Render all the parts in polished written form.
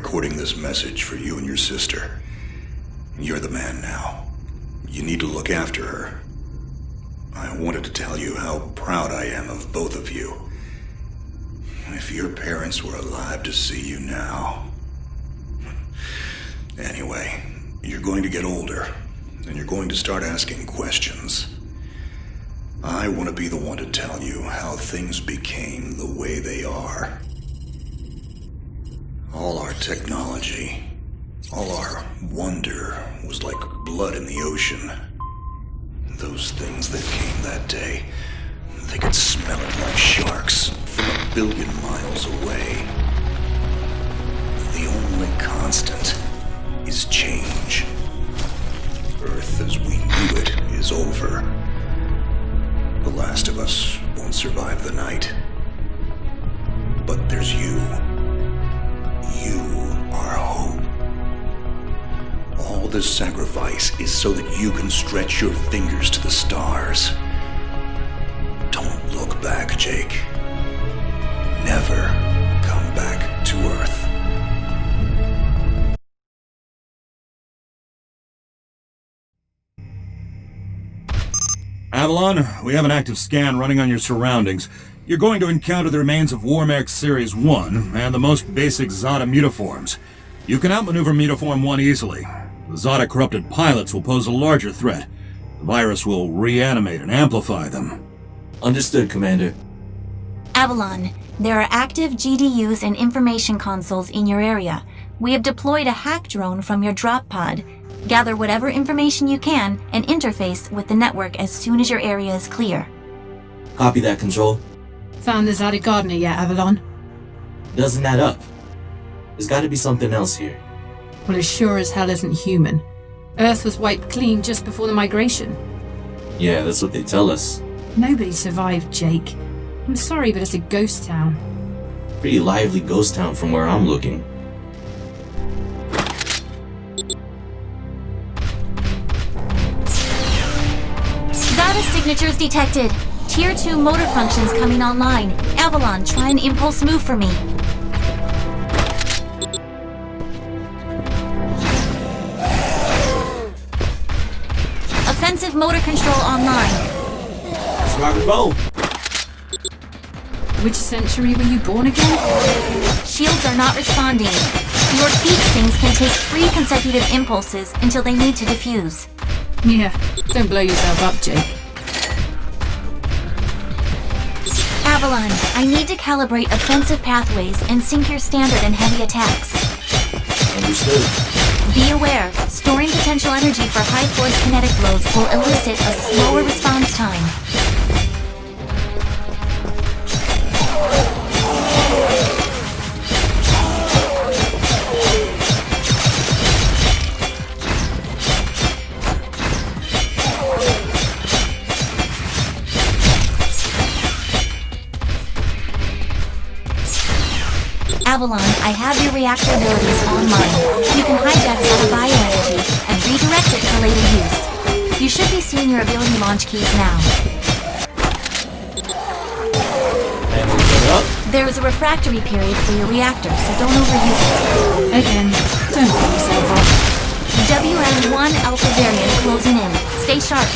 recording this message for you and your sister. You're the man now. You need to look after her. I wanted to tell you how proud I am of both of you. If your parents were alive to see you now... Anyway, you're going to get older, and you're going to start asking questions. I want to be the one to tell you how things became the way they are. All our technology, all our wonder was like blood in the ocean. Those things that came that day, they could smell it like sharks from 1 billion miles away. The only constant is change. Earth as we knew it is over. The last of us won't survive the night. But there's you. You are hope. All this sacrifice is so that you can stretch your fingers to the stars. Don't look back, Jake. Never come back to Earth. Avalon, we have an active scan running on your surroundings. You're going to encounter the remains of Warmech Series 1 and the most basic Zada mutaforms. You can outmaneuver Mutaform 1 easily. The Zada-corrupted pilots will pose a larger threat. The virus will reanimate and amplify them. Understood, Commander. Avalon, there are active GDUs and information consoles in your area. We have deployed a hack drone from your drop pod. Gather whatever information you can and interface with the network as soon as your area is clear. Copy that, Control. Found the Zada Gardener yet, Avalon? Doesn't add up. There's gotta be something else here. Well, it sure as hell isn't human. Earth was wiped clean just before the migration. Yeah, that's what they tell us. Nobody survived, Jake. I'm sorry, but it's a ghost town. Pretty lively ghost town from where I'm looking. Zada signatures detected. Tier 2 motor functions coming online. Avalon, try an impulse move for me. Offensive motor control online. Let's rock and roll. Which century were you born again? Shields are not responding. Your feet things can take 3 consecutive impulses until they need to defuse. Yeah, don't blow yourself up, Jake. Avalon, I need to calibrate offensive pathways and sync your standard and heavy attacks. Understood. Be aware, storing potential energy for high-force kinetic blows will elicit a slower response time. Avalon, I have your reactor abilities online. You can hijack Zada bioenergy and redirect it for later use. You should be seeing your ability launch keys now. And we'll set it up. There is a refractory period for your reactor, so don't overuse it. Again, don't blow yourself up. WM1 Alpha variant closing in. Stay sharp.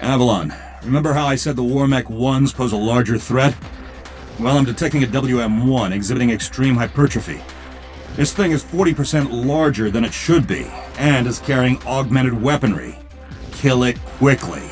Avalon, remember how I said the Warmech 1s pose a larger threat? Well, I'm detecting a WM1 exhibiting extreme hypertrophy. This thing is 40% larger than it should be, and is carrying augmented weaponry. Kill it quickly.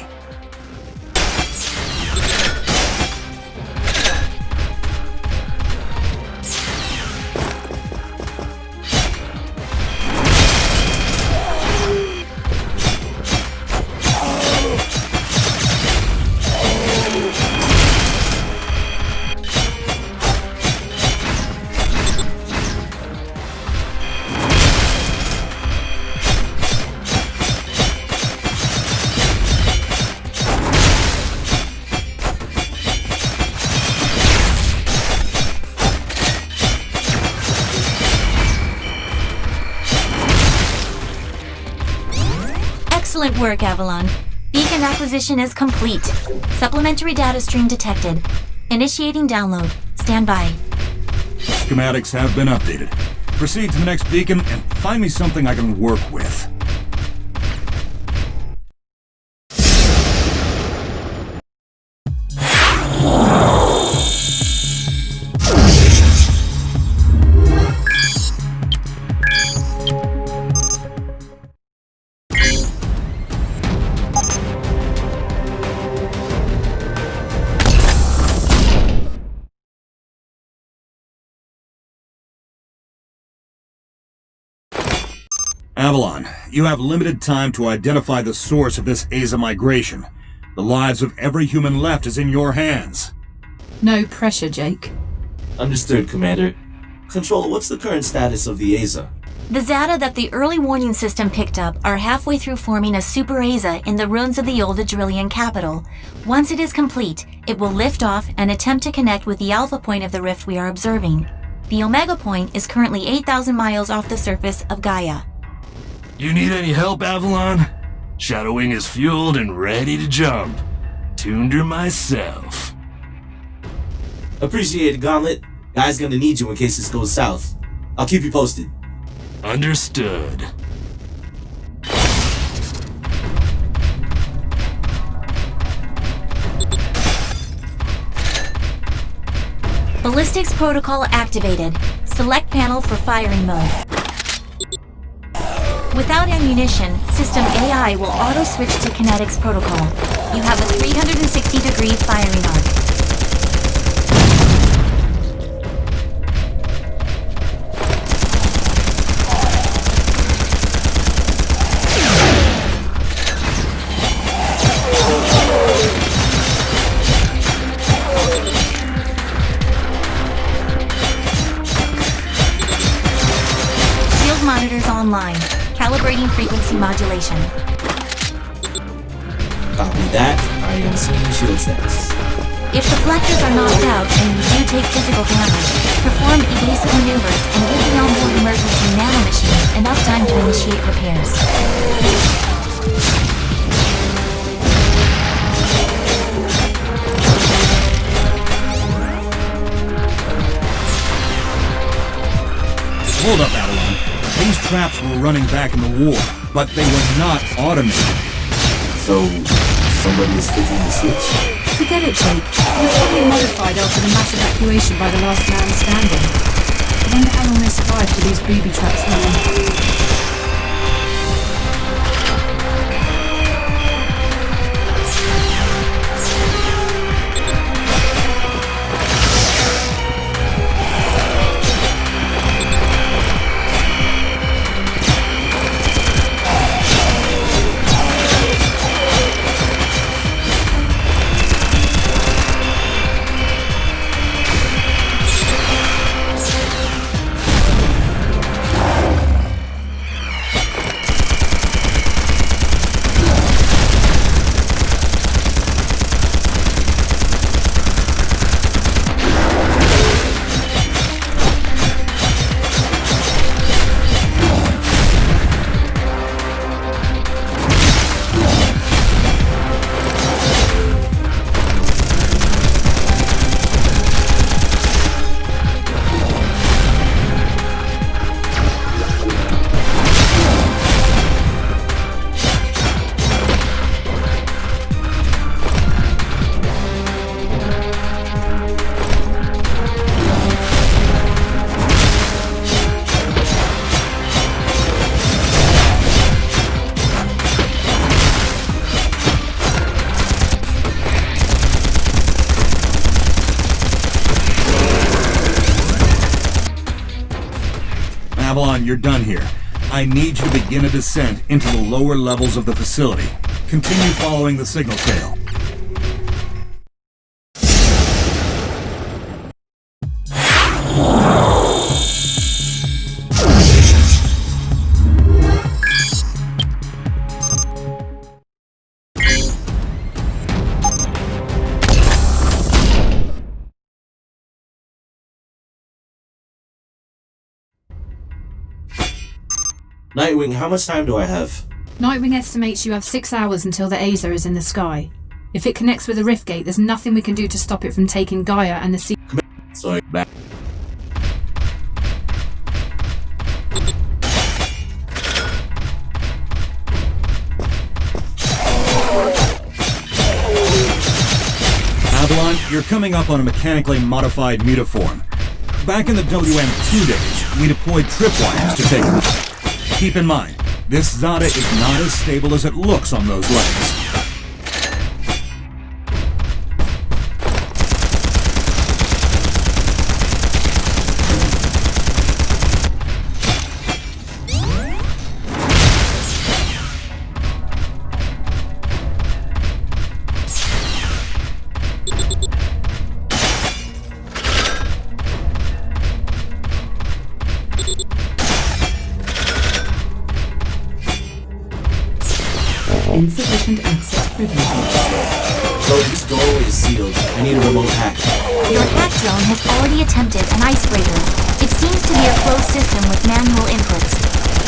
Excellent work, Avalon. Beacon acquisition is complete. Supplementary data stream detected. Initiating download. Stand by. Schematics have been updated. Proceed to the next beacon and find me something I can work with. Avalon, you have limited time to identify the source of this Aza migration. The lives of every human left is in your hands. No pressure, Jake. Understood, Commander. Controller, what's the current status of the Aza? The Zata that the early warning system picked up are halfway through forming a super Aza in the ruins of the old Adrillian capital. Once it is complete, it will lift off and attempt to connect with the alpha point of the rift we are observing. The Omega point is currently 8,000 miles off the surface of Gaia. You need any help, Avalon? Shadowwing is fueled and ready to jump. Tuned her myself. Appreciate it, Gauntlet. Guy's gonna need you in case this goes south. I'll keep you posted. Understood. Ballistics protocol activated. Select panel for firing mode. Without ammunition, System AI will auto-switch to Kinetics protocol. You have a 360-degree firing arc. Shield monitors online. Calibrating frequency modulation. Copy that. I am seeing shield status. If deflectors are knocked out and you do take physical damage, perform evasive maneuvers and give the onboard emergency nanomachines enough time to initiate repairs. Hold up, Avalon. These traps were running back in the war, but they were not automated. So, somebody is flicking the switch? Forget it, Jake. It was probably modified after the mass evacuation by the last man standing. I wonder how long they survived with these booby traps running. Avalon, you're done here. I need you to begin a descent into the lower levels of the facility. Continue following the signal trail. Nightwing, how much time do I have? Nightwing estimates you have 6 hours until the Aza is in the sky. If it connects with the rift gate, there's nothing we can do to stop it from taking Gaia and the sea. Sorry, back. Avalon, you're coming up on a mechanically modified mutaform. Back in the WM2 days, we deployed tripwires to take them. Keep in mind, this Zada is not as stable as it looks on those legs. Insufficient access privileges. So this doorway is sealed. I need a remote hack. Your hack drone has already attempted an icebreaker. It seems to be a closed system with manual inputs.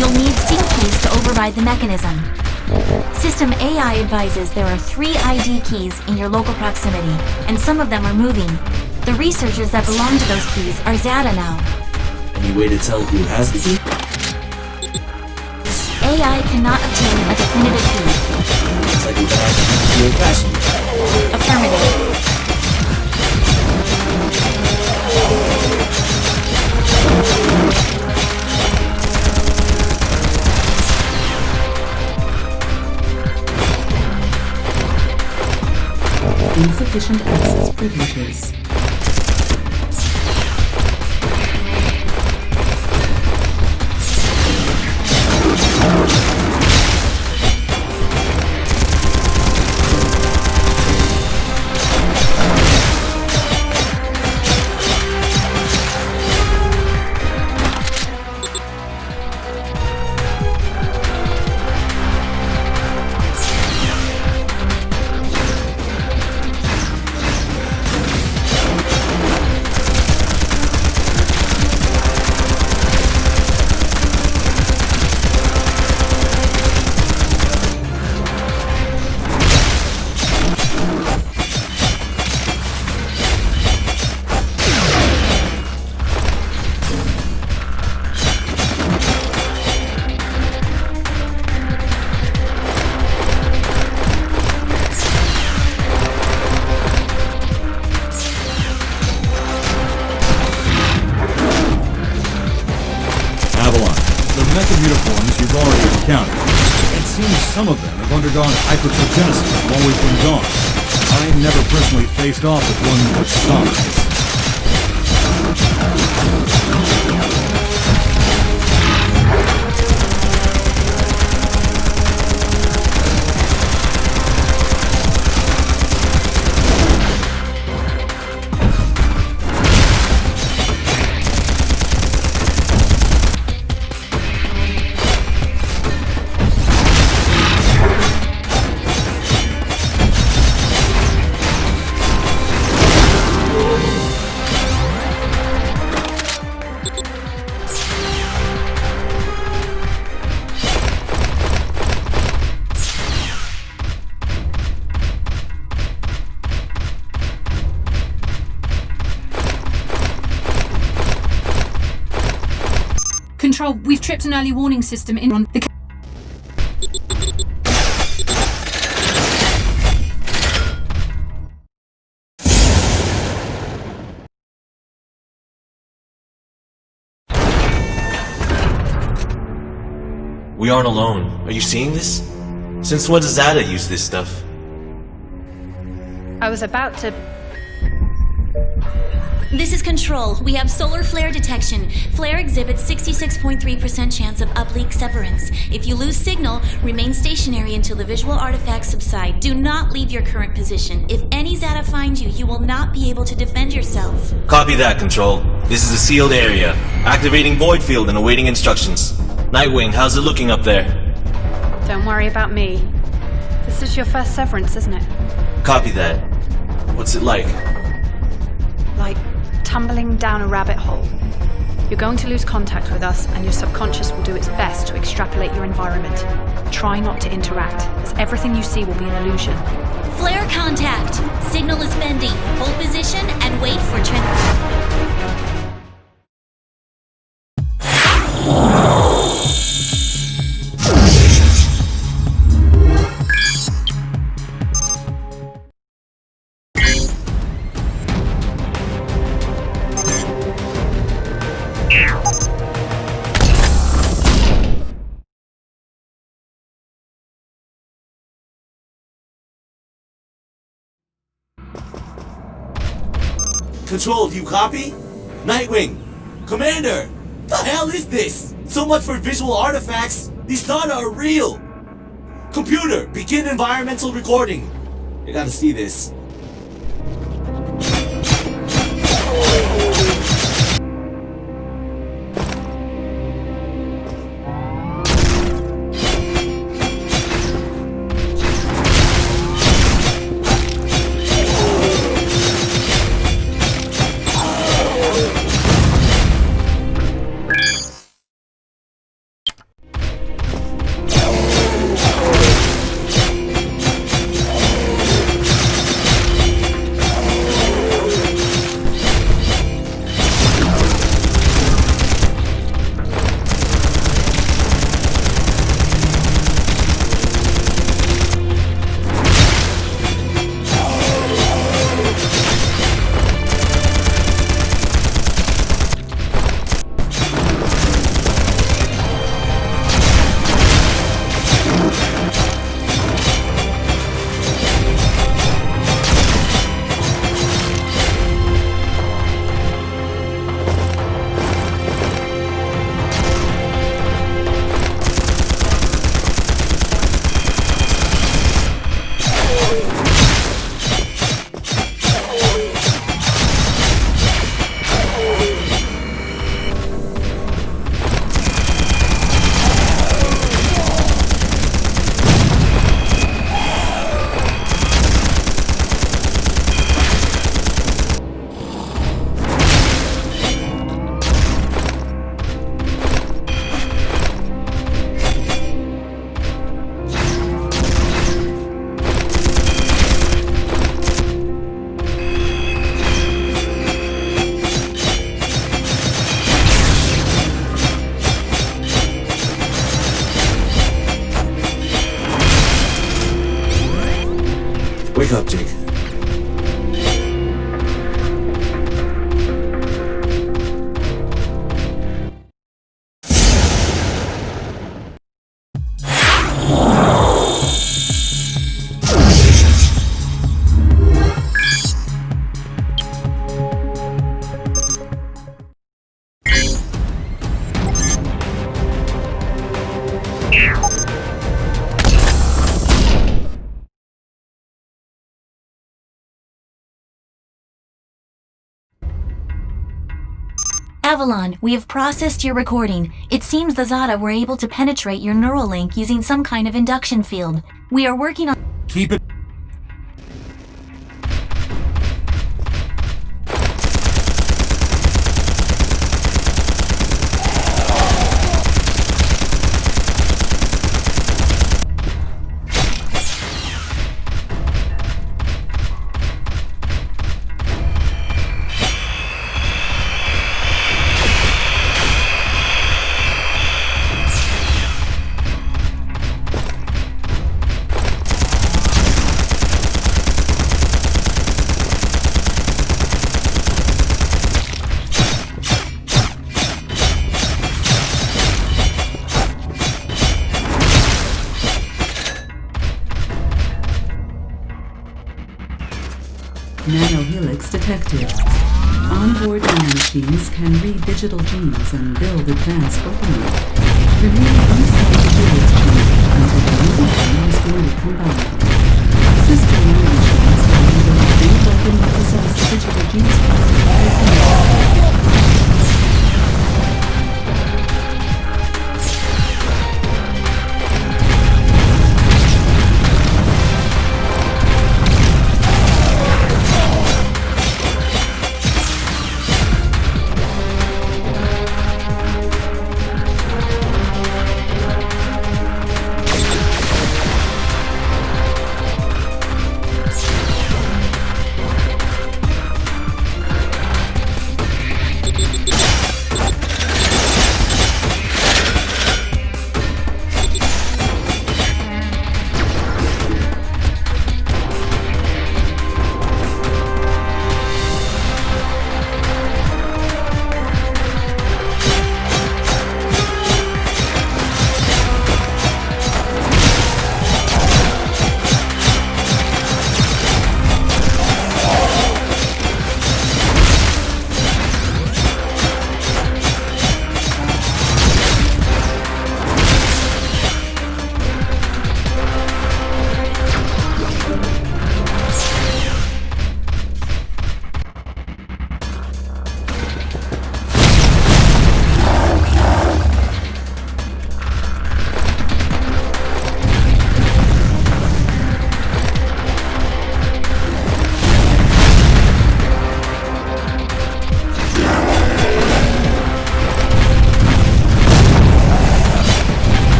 You'll need SyncCase to override the mechanism. System AI advises there are 3 ID keys in your local proximity, and some of them are moving. The researchers that belong to those keys are Zada now. Any way to tell who has the key? AI cannot obtain a definitive key. Looks like we're gonna have to do it fashion. Affirmative. Insufficient access privileges. Meta-mutaforms you've already encountered. It seems some of them have undergone hyperprogenesis while we've been gone. I never personally faced off with one this size. Control, we've tripped an early warning system in on the... We aren't alone. Are you seeing this? Since when does Zada use this stuff? I was about to... This is Control. We have solar flare detection. Flare exhibits 66.3% chance of uplink severance. If you lose signal, remain stationary until the visual artifacts subside. Do not leave your current position. If any Zada finds you, you will not be able to defend yourself. Copy that, Control. This is a sealed area. Activating void field and awaiting instructions. Nightwing, how's it looking up there? Don't worry about me. This is your first severance, isn't it? Copy that. What's it like? Like tumbling down a rabbit hole. You're going to lose contact with us, and your subconscious will do its best to extrapolate your environment. Try not to interact, as everything you see will be an illusion. Flare contact! Signal is bending. Hold position and wait for Control, do you copy? Nightwing! Commander! The hell is this? So much for visual artifacts! These data are real! Computer, begin environmental recording! You gotta see this. Wake up, Jake. Avalon, we have processed your recording. It seems the Zada were able to penetrate your neural link using some kind of induction field. We are working on... Keep it... Nanohelix detected. Onboard nanomachines can read digital genes and build advanced weaponry. Remain inside the Helix gene until the new weapon is fully combined. System nanomachines can build any weapon that possess the digital genes.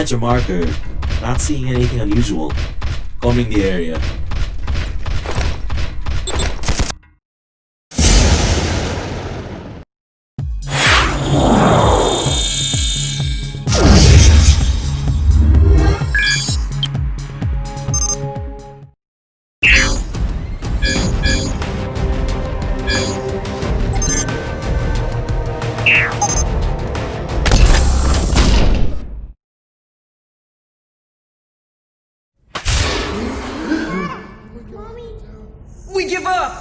catch a marker. Not seeing anything unusual. Combing the area. We give up!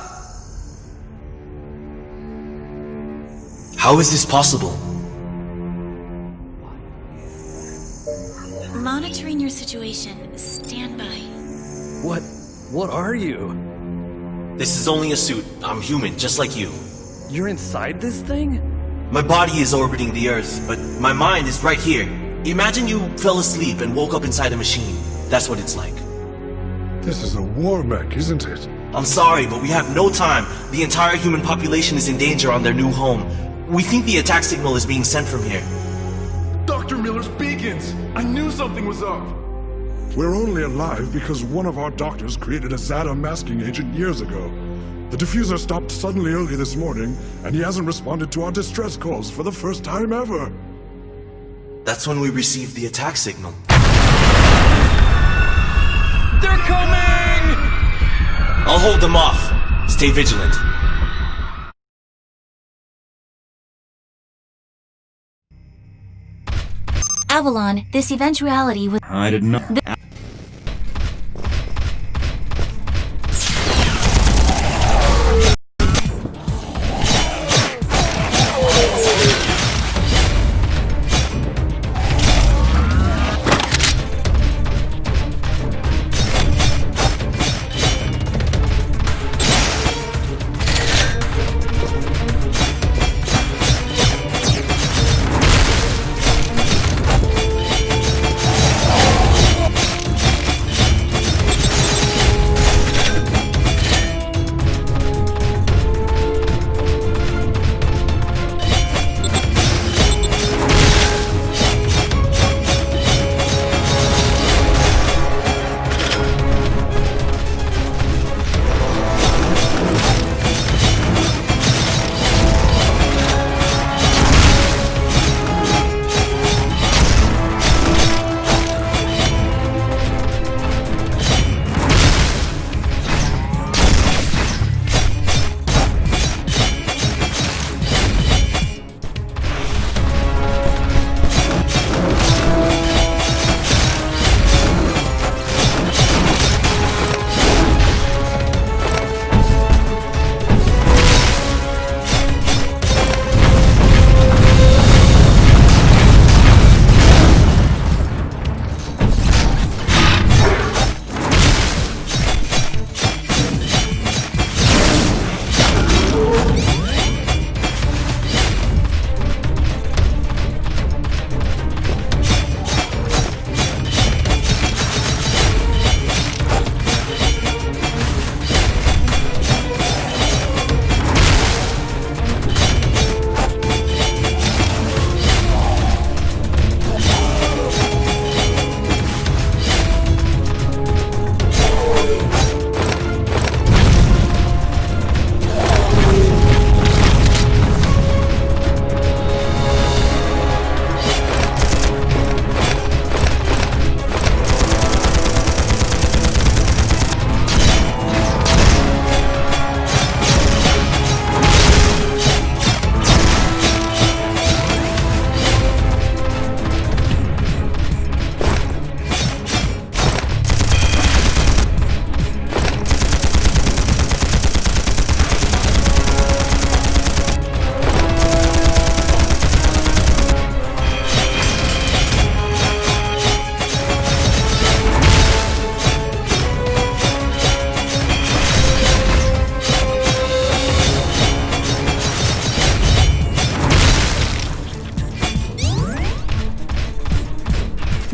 How is this possible? Monitoring your situation. Stand by. What are you? This is only a suit. I'm human, just like you. You're inside this thing? My body is orbiting the Earth, but my mind is right here. Imagine you fell asleep and woke up inside a machine. That's what it's like. This is a war mech, isn't it? I'm sorry, but we have no time. The entire human population is in danger on their new home. We think the attack signal is being sent from here. Dr. Miller's beacons! I knew something was up! We're only alive because one of our doctors created a Zada masking agent years ago. The diffuser stopped suddenly early this morning, and he hasn't responded to our distress calls for the first time ever. That's when we received the attack signal. They're coming! I'll hold them off. Stay vigilant. Avalon, this eventuality was. I did not.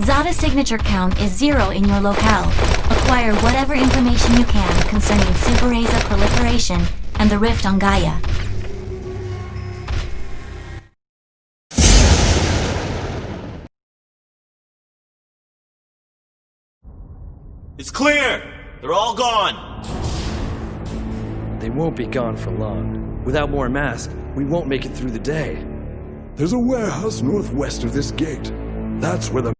Zada's signature count is 0 in your locale. Acquire whatever information you can concerning Super Aza proliferation and the rift on Gaia. It's clear! They're all gone! They won't be gone for long. Without more masks, we won't make it through the day. There's a warehouse northwest of this gate. That's where the